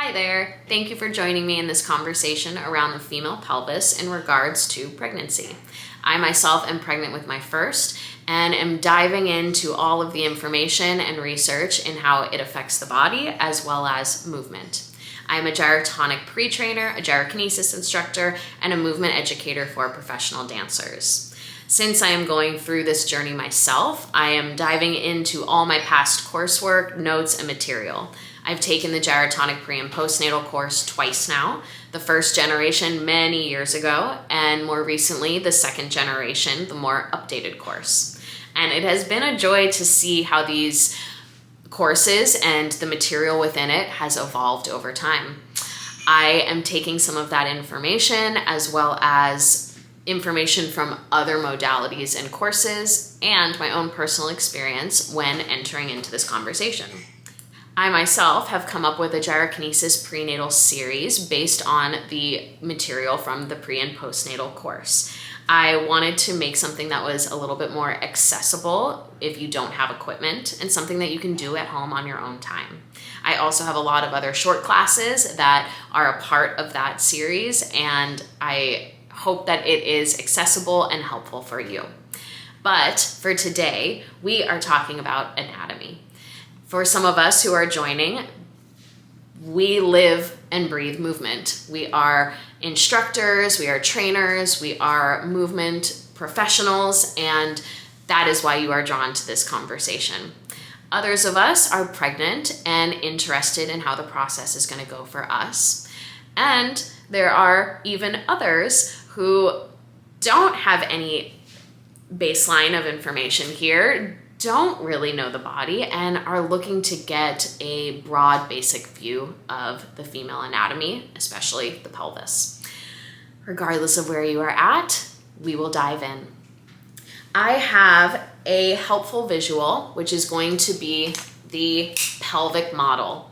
Hi there. Thank you for joining me in this conversation around the female pelvis in regards to pregnancy. I myself am pregnant with my first and am diving into all of the information and research in how it affects the body as well as movement. I'm a gyrotonic pre-trainer, a gyrokinesis instructor, and a movement educator for professional dancers. Since I am going through this journey myself, I am diving into all my past coursework, notes, and material. I've taken the gyrotonic pre- and postnatal course twice now, the first generation many years ago, and more recently, the second generation, the more updated course. And it has been a joy to see how these courses and the material within it has evolved over time. I am taking some of that information as well as information from other modalities and courses and my own personal experience when entering into this conversation. I myself have come up with a gyrokinesis prenatal series based on the material from the pre and postnatal course. I wanted to make something that was a little bit more accessible if you don't have equipment and something that you can do at home on your own time. I also have a lot of other short classes that are a part of that series, and I hope that it is accessible and helpful for you. But for today, we are talking about anatomy. For some of us who are joining, we live and breathe movement. We are instructors, we are trainers, we are movement professionals, and that is why you are drawn to this conversation. Others of us are pregnant and interested in how the process is going to go for us. And there are even others who don't have any baseline of information here, don't really know the body, and are looking to get a broad basic view of the female anatomy, especially the pelvis. Regardless of where you are at, we will dive in. I have a helpful visual, which is going to be the pelvic model.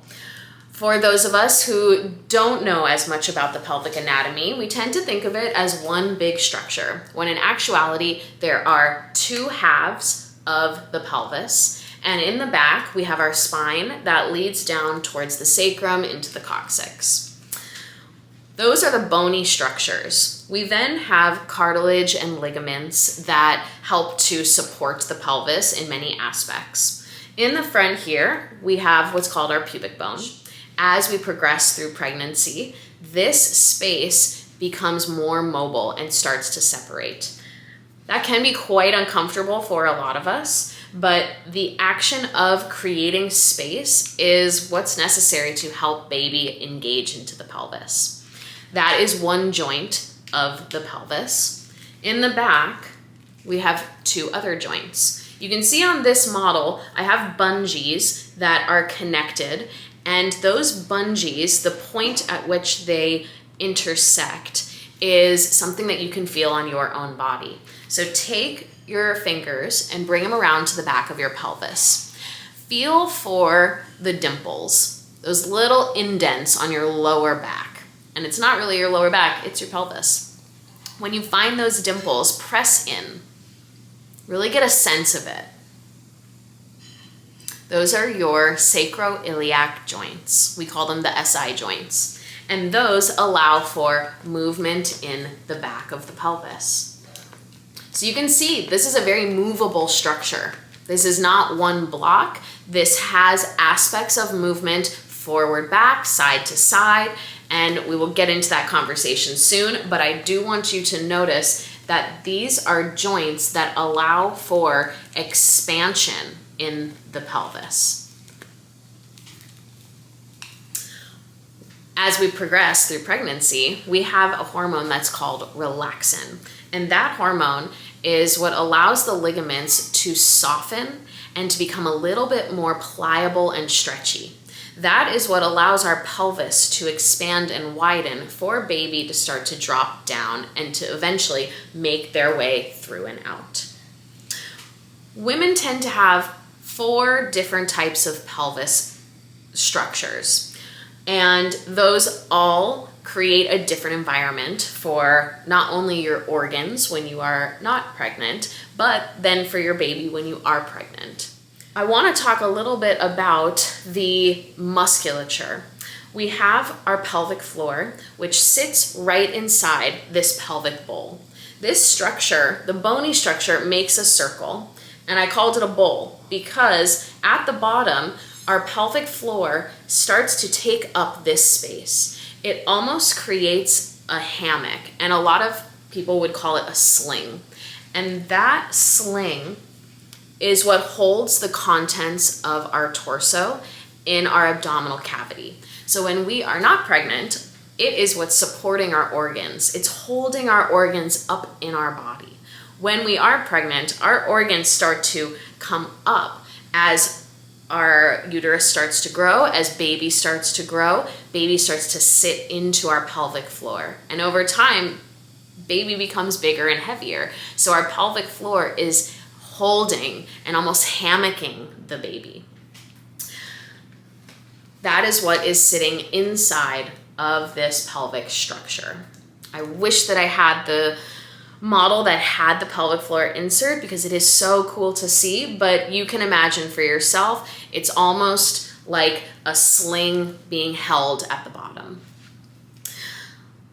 For those of us who don't know as much about the pelvic anatomy, we tend to think of it as one big structure, when in actuality, there are two halves of the pelvis, and in the back we have our spine that leads down towards the sacrum into the coccyx. Those are the bony structures. We then have cartilage and ligaments that help to support the pelvis in many aspects. In the front here, we have what's called our pubic bone. As we progress through pregnancy, this space becomes more mobile and starts to separate. That can be quite uncomfortable for a lot of us, but the action of creating space is what's necessary to help baby engage into the pelvis. That is one joint of the pelvis. In the back, we have two other joints. You can see on this model, I have bungees that are connected, and those bungees, the point at which they intersect, is something that you can feel on your own body. So take your fingers and bring them around to the back of your pelvis. Feel for the dimples, those little indents on your lower back. And it's not really your lower back, it's your pelvis. When you find those dimples, press in. Really get a sense of it. Those are your sacroiliac joints. We call them the SI joints. And those allow for movement in the back of the pelvis. So you can see this is a very movable structure. This is not one block. This has aspects of movement forward, back, side to side, and we will get into that conversation soon, but I do want you to notice that these are joints that allow for expansion in the pelvis. As we progress through pregnancy, we have a hormone that's called relaxin. And that hormone is what allows the ligaments to soften and to become a little bit more pliable and stretchy. That is what allows our pelvis to expand and widen for baby to start to drop down and to eventually make their way through and out. Women tend to have 4 different types of pelvis structures. And those all create a different environment for not only your organs when you are not pregnant, but then for your baby when you are pregnant. I want to talk a little bit about the musculature. We have our pelvic floor, which sits right inside this pelvic bowl. This structure, the bony structure, makes a circle, and I called it a bowl because at the bottom, our pelvic floor starts to take up this space. It almost creates a hammock, and a lot of people would call it a sling. And that sling is what holds the contents of our torso in our abdominal cavity. So when we are not pregnant, it is what's supporting our organs. It's holding our organs up in our body. When we are pregnant, our organs start to come up as our uterus starts to grow, as baby starts to grow, baby starts to sit into our pelvic floor. And over time, baby becomes bigger and heavier. So our pelvic floor is holding and almost hammocking the baby. That is what is sitting inside of this pelvic structure. I wish that I had the model that had the pelvic floor insert because it is so cool to see, but you can imagine for yourself, it's almost like a sling being held at the bottom.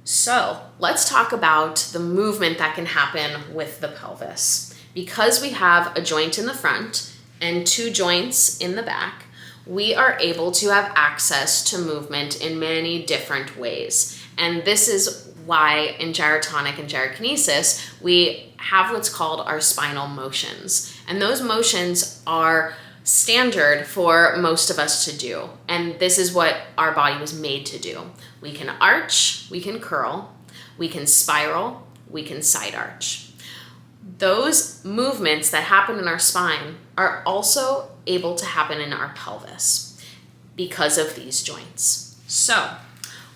So let's talk about the movement that can happen with the pelvis. Because we have a joint in the front and two joints in the back, we are able to have access to movement in many different ways. And this is why in gyrotonic and gyrokinesis, we have what's called our spinal motions. And those motions are standard for most of us to do. And this is what our body was made to do. We can arch, we can curl, we can spiral, we can side arch. Those movements that happen in our spine are also able to happen in our pelvis because of these joints. So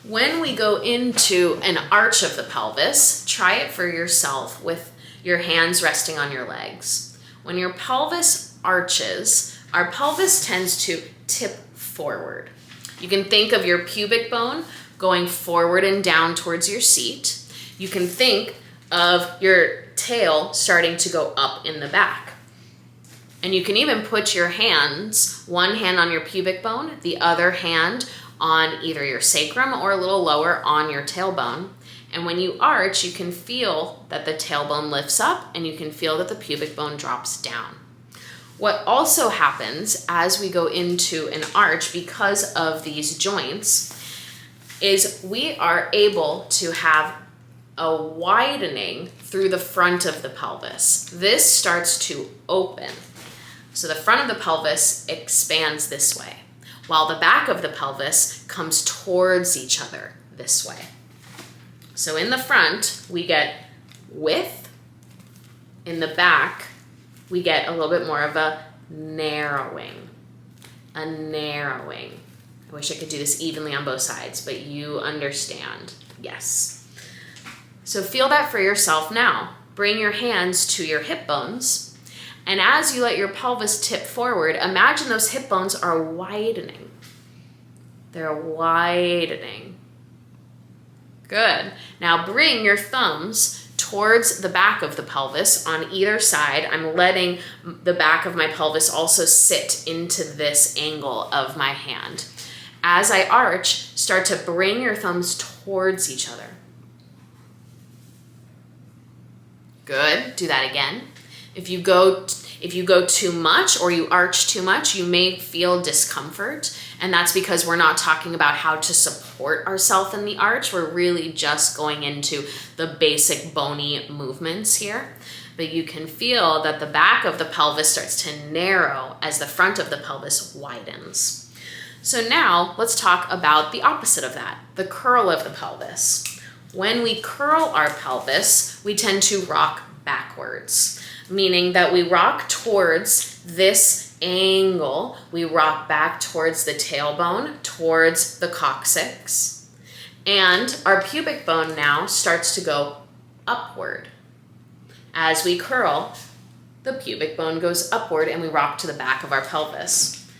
when we go into an arch of the pelvis, try it for yourself with your hands resting on your legs. When your pelvis arches, our pelvis tends to tip forward. You can think of your pubic bone going forward and down towards your seat. You can think of your tail starting to go up in the back. And you can even put your hands, one hand on your pubic bone, the other hand on either your sacrum or a little lower on your tailbone. And when you arch, you can feel that the tailbone lifts up and you can feel that the pubic bone drops down. What also happens as we go into an arch because of these joints is we are able to have a widening through the front of the pelvis. This starts to open. So the front of the pelvis expands this way, while the back of the pelvis comes towards each other this way. So in the front, we get width. In the back, we get a little bit more of a narrowing. A narrowing. I wish I could do this evenly on both sides, but you understand. Yes. So feel that for yourself now. Bring your hands to your hip bones. And as you let your pelvis tip forward, imagine those hip bones are widening. They're widening. Good. Now bring your thumbs towards the back of the pelvis on either side. I'm letting the back of my pelvis also sit into this angle of my hand. As I arch, start to bring your thumbs towards each other. Good. Do that again. If you go too much or you arch too much, you may feel discomfort. And that's because we're not talking about how to support ourselves in the arch. We're really just going into the basic bony movements here. But you can feel that the back of the pelvis starts to narrow as the front of the pelvis widens. So now let's talk about the opposite of that, the curl of the pelvis. When we curl our pelvis, we tend to rock backwards, meaning that we rock towards this angle. We rock back towards the tailbone, towards the coccyx, and our pubic bone now starts to go upward. As we curl, the pubic bone goes upward and we rock to the back of our pelvis.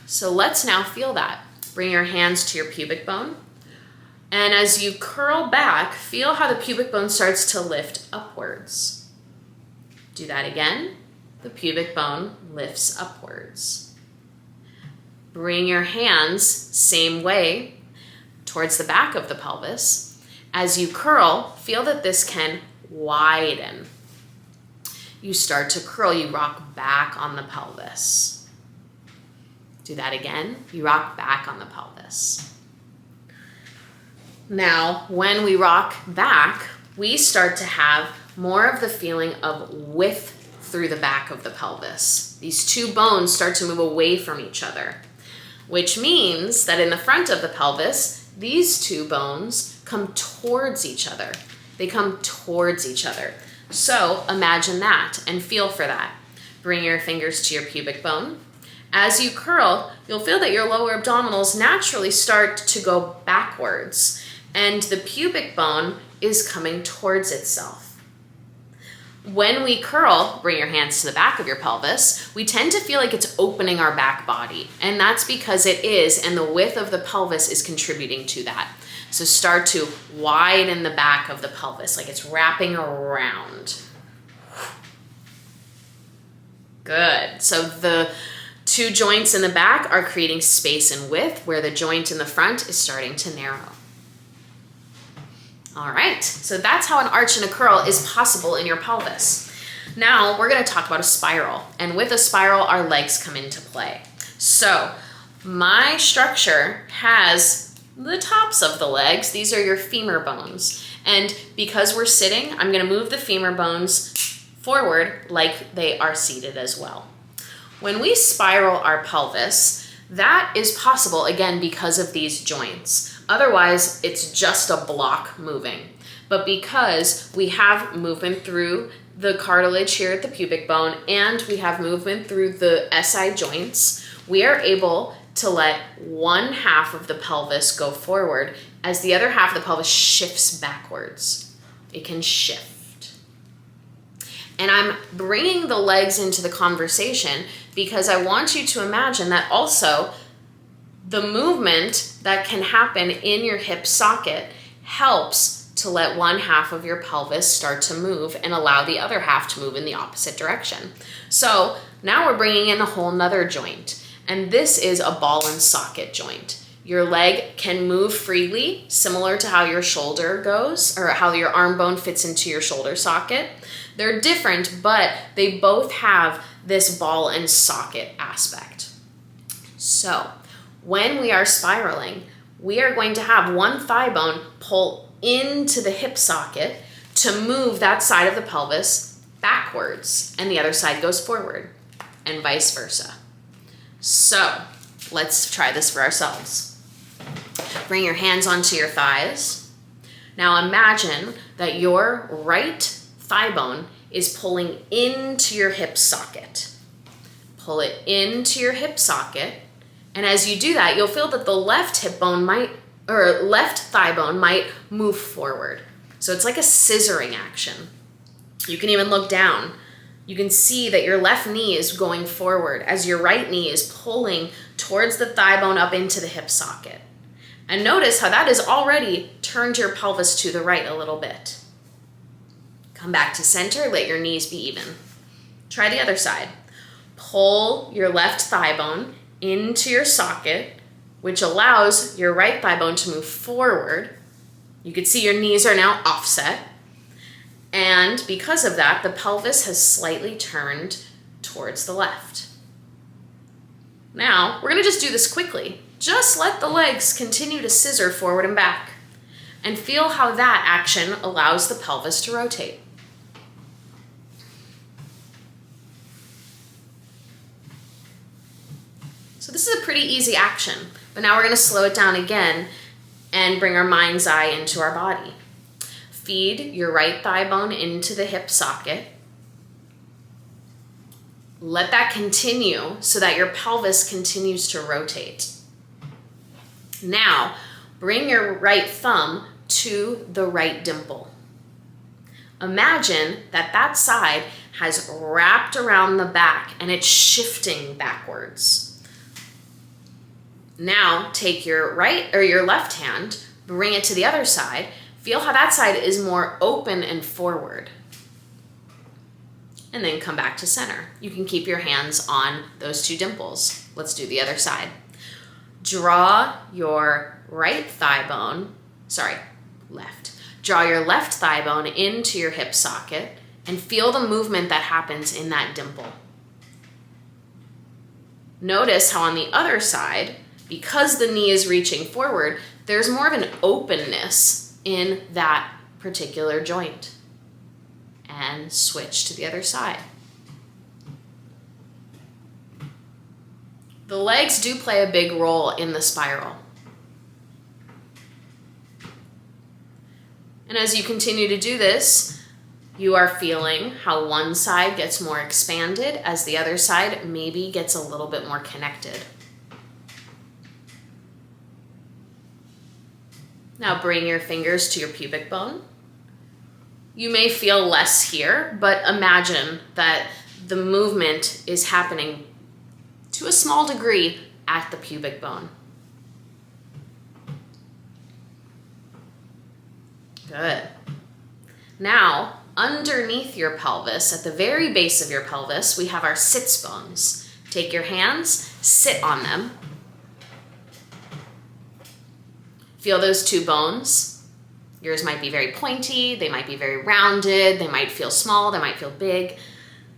So let's now feel that. Bring your hands to your pubic bone. And as you curl back, feel how the pubic bone starts to lift upwards. Do that again. The pubic bone lifts upwards. Bring your hands, same way. towards the back of the pelvis. As you curl, feel that this can widen. You start to curl, you rock back on the pelvis. Do that again, you rock back on the pelvis. Now, when we rock back, we start to have more of the feeling of width through the back of the pelvis. These two bones start to move away from each other, which means that in the front of the pelvis, these two bones come towards each other. They come towards each other. So imagine that and feel for that. Bring your fingers to your pubic bone. As you curl, you'll feel that your lower abdominals naturally start to go backwards, and the pubic bone is coming towards itself. When we curl, bring your hands to the back of your pelvis, we tend to feel like it's opening our back body, and that's because it is, and the width of the pelvis is contributing to that. So start to widen the back of the pelvis, like it's wrapping around. Good. So the two joints in the back are creating space and width, where the joint in the front is starting to narrow. All right, so that's how an arch and a curl is possible in your pelvis. Now we're gonna talk about a spiral, and with a spiral, our legs come into play. So my structure has the tops of the legs. These are your femur bones. And because we're sitting, I'm gonna move the femur bones forward like they are seated as well. When we spiral our pelvis, that is possible, again, because of these joints. Otherwise, it's just a block moving. But because we have movement through the cartilage here at the pubic bone, and we have movement through the SI joints, we are able to let one half of the pelvis go forward as the other half of the pelvis shifts backwards. It can shift. And I'm bringing the legs into the conversation because I want you to imagine that also the movement that can happen in your hip socket helps to let one half of your pelvis start to move and allow the other half to move in the opposite direction. So now we're bringing in a whole nother joint, and this is a ball and socket joint. Your leg can move freely, similar to how your shoulder goes, or how your arm bone fits into your shoulder socket. They're different, but they both have this ball and socket aspect. So when we are spiraling, we are going to have one thigh bone pull into the hip socket to move that side of the pelvis backwards, and the other side goes forward, and vice versa. So let's try this for ourselves. Bring your hands onto your thighs. Now imagine that your right thigh bone is pulling into your hip socket. Pull it into your hip socket. And as you do that, you'll feel that the left hip bone left thigh bone might move forward. So it's like a scissoring action. You can even look down. You can see that your left knee is going forward as your right knee is pulling towards the thigh bone up into the hip socket. And notice how that has already turned your pelvis to the right a little bit. Come back to center, let your knees be even. Try the other side. Pull your left thigh bone into your socket, which allows your right thigh bone to move forward. You can see your knees are now offset. And because of that, the pelvis has slightly turned towards the left. Now, we're gonna just do this quickly. Just let the legs continue to scissor forward and back, and feel how that action allows the pelvis to rotate. So this is a pretty easy action, but now we're gonna slow it down again and bring our mind's eye into our body. Feed your right thigh bone into the hip socket. Let that continue so that your pelvis continues to rotate. Now, bring your right thumb to the right dimple. Imagine that that side has wrapped around the back and it's shifting backwards. Now, take your right or your left hand, bring it to the other side. Feel how that side is more open and forward. And then come back to center. You can keep your hands on those two dimples. Let's do the other side. Draw your right thigh bone, left. Draw your left thigh bone into your hip socket and feel the movement that happens in that dimple. Notice how on the other side, because the knee is reaching forward, there's more of an openness in that particular joint. And switch to the other side. The legs do play a big role in the spiral. And as you continue to do this, you are feeling how one side gets more expanded as the other side maybe gets a little bit more connected. Now bring your fingers to your pubic bone. You may feel less here, but imagine that the movement is happening to a small degree at the pubic bone. Good. Now, underneath your pelvis, at the very base of your pelvis, we have our sits bones. Take your hands, sit on them. Feel those two bones. Yours might be very pointy, they might be very rounded, they might feel small, they might feel big.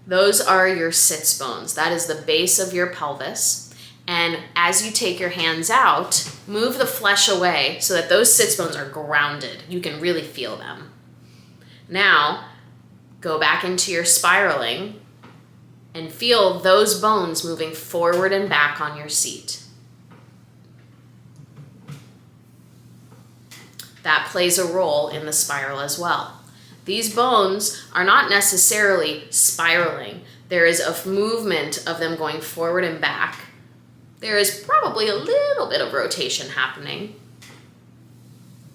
Those are your sits bones. That is the base of your pelvis. And as you take your hands out, move the flesh away so that those sits bones are grounded. You can really feel them. Now, go back into your spiraling and feel those bones moving forward and back on your seat. That plays a role in the spiral as well. These bones are not necessarily spiraling. There is a movement of them going forward and back. There is probably a little bit of rotation happening,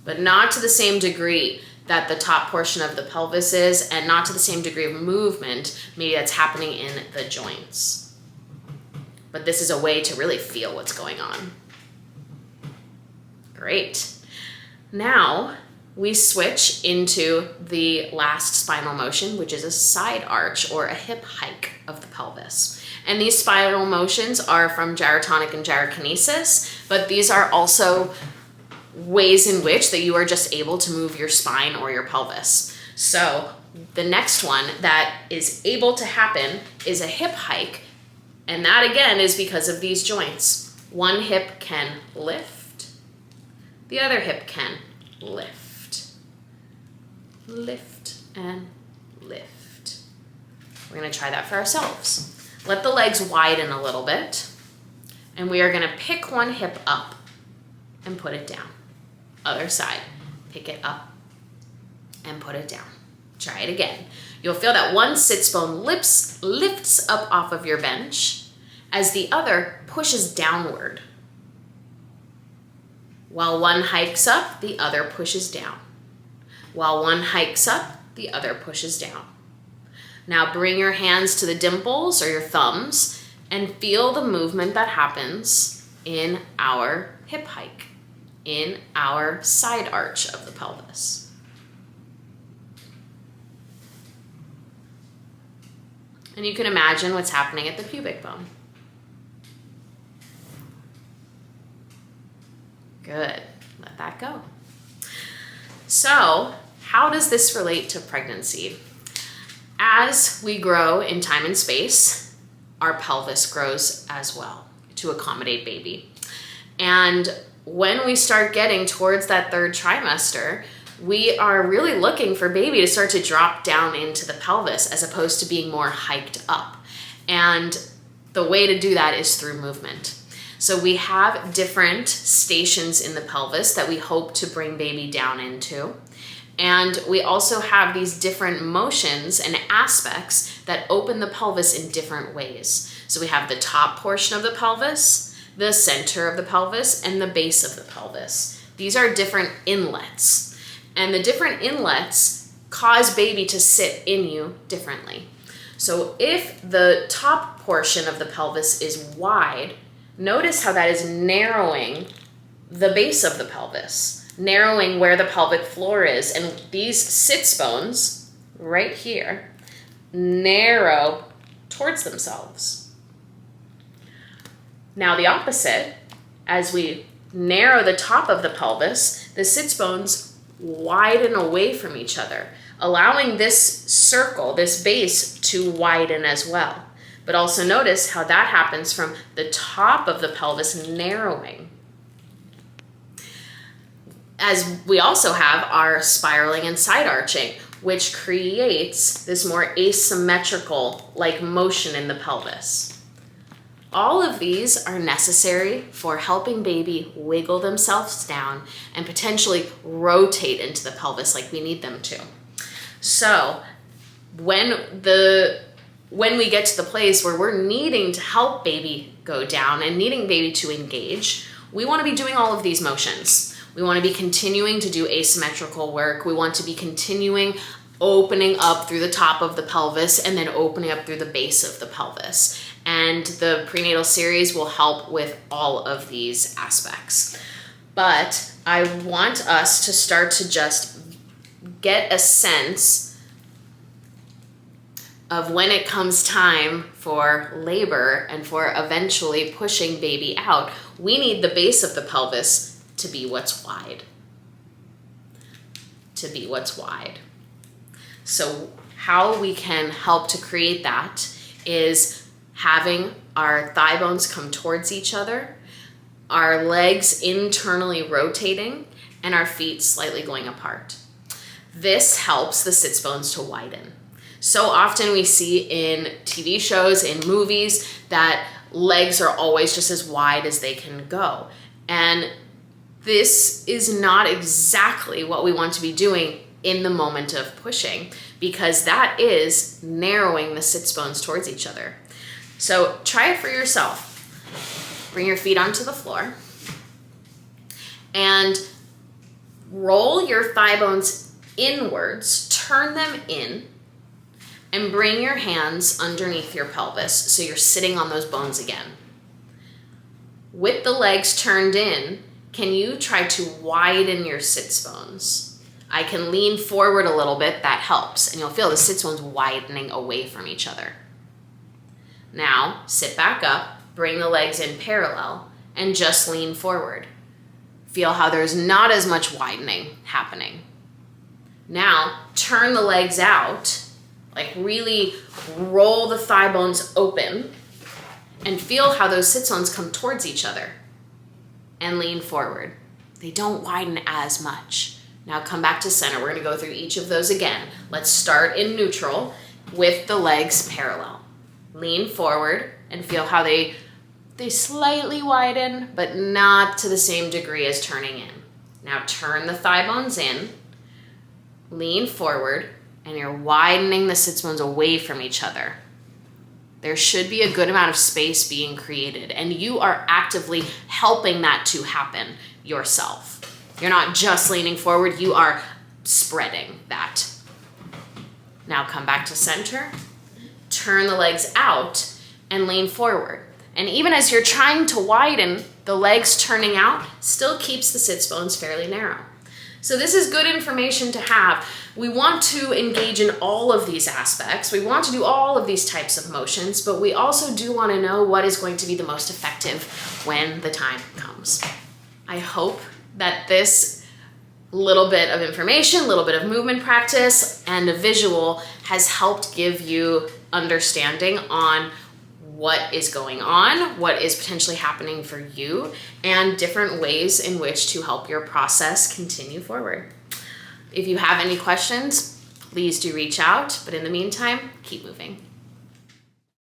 but not to the same degree that the top portion of the pelvis is, and not to the same degree of movement maybe that's happening in the joints. But this is a way to really feel what's going on. Great. Now we switch into the last spinal motion, which is a side arch or a hip hike of the pelvis. And these spinal motions are from gyrotonic and gyrokinesis, but these are also ways in which that you are just able to move your spine or your pelvis. So the next one that is able to happen is a hip hike, and that again is because of these joints. One hip can lift, the other hip can lift, lift, and lift. We're going to try that for ourselves. Let the legs widen a little bit, and we are going to pick one hip up and put it down. Other side, pick it up and put it down. Try it again. You'll feel that one sits bone lifts up off of your bench as the other pushes downward. While one hikes up, the other pushes down. While one hikes up, the other pushes down. Now bring your hands to the dimples or your thumbs and feel the movement that happens in our hip hike, in our side arch of the pelvis. And you can imagine what's happening at the pubic bone. Good. Let that go. So, how does this relate to pregnancy? As we grow in time and space, our pelvis grows as well to accommodate baby. And when we start getting towards that third trimester, we are really looking for baby to start to drop down into the pelvis as opposed to being more hiked up. And the way to do that is through movement. So we have different stations in the pelvis that we hope to bring baby down into. And we also have these different motions and aspects that open the pelvis in different ways. So we have the top portion of the pelvis, the center of the pelvis, and the base of the pelvis. These are different inlets. And the different inlets cause baby to sit in you differently. So if the top portion of the pelvis is wide, notice how that is narrowing the base of the pelvis, narrowing where the pelvic floor is. And these sits bones right here narrow towards themselves. Now the opposite, As we narrow the top of the pelvis, the sits bones widen away from each other, allowing this circle, this base, to widen as well. But also notice how that happens from the top of the pelvis narrowing. As we also have our spiraling and side arching, which creates this more asymmetrical like motion in the pelvis. All of these are necessary for helping baby wiggle themselves down and potentially rotate into the pelvis like we need them to. So when we get to the place where we're needing to help baby go down and needing baby to engage, we want to be doing all of these motions. We want to be continuing to do asymmetrical work. We want to be continuing opening up through the top of the pelvis and then opening up through the base of the pelvis. And the prenatal series will help with all of these aspects. But I want us to start to just get a sense of when it comes time for labor and for eventually pushing baby out, we need the base of the pelvis to be what's wide. To be what's wide. So how we can help to create that is having our thigh bones come towards each other, our legs internally rotating, and our feet slightly going apart. This helps the sits bones to widen. So often we see in TV shows, in movies, that legs are always just as wide as they can go. And this is not exactly what we want to be doing in the moment of pushing, because that is narrowing the sits bones towards each other. So try it for yourself. Bring your feet onto the floor and roll your thigh bones inwards, turn them in, and bring your hands underneath your pelvis so you're sitting on those bones again. With the legs turned in, can you try to widen your sits bones? I can lean forward a little bit, that helps, and you'll feel the sits bones widening away from each other. Now, sit back up, bring the legs in parallel, and just lean forward. Feel how there's not as much widening happening. Now, turn the legs out, like really roll the thigh bones open, and feel how those sits bones come towards each other. And lean forward. They don't widen as much. Now come back to center. We're gonna go through each of those again. Let's start in neutral with the legs parallel. Lean forward and feel how they slightly widen, but not to the same degree as turning in. Now turn the thigh bones in, lean forward, and you're widening the sits bones away from each other. There should be a good amount of space being created, and you are actively helping that to happen yourself. You're not just leaning forward, you are spreading that. Now come back to center. Turn the legs out and lean forward. And even as you're trying to widen, the legs turning out still keeps the sits bones fairly narrow. So this is good information to have. We want to engage in all of these aspects. We want to do all of these types of motions, but we also do want to know what is going to be the most effective when the time comes. I hope that this little bit of information, little bit of movement practice, and a visual has helped give you understanding on what is going on, what is potentially happening for you, and different ways in which to help your process continue forward. If you have any questions, please do reach out, but in the meantime, keep moving.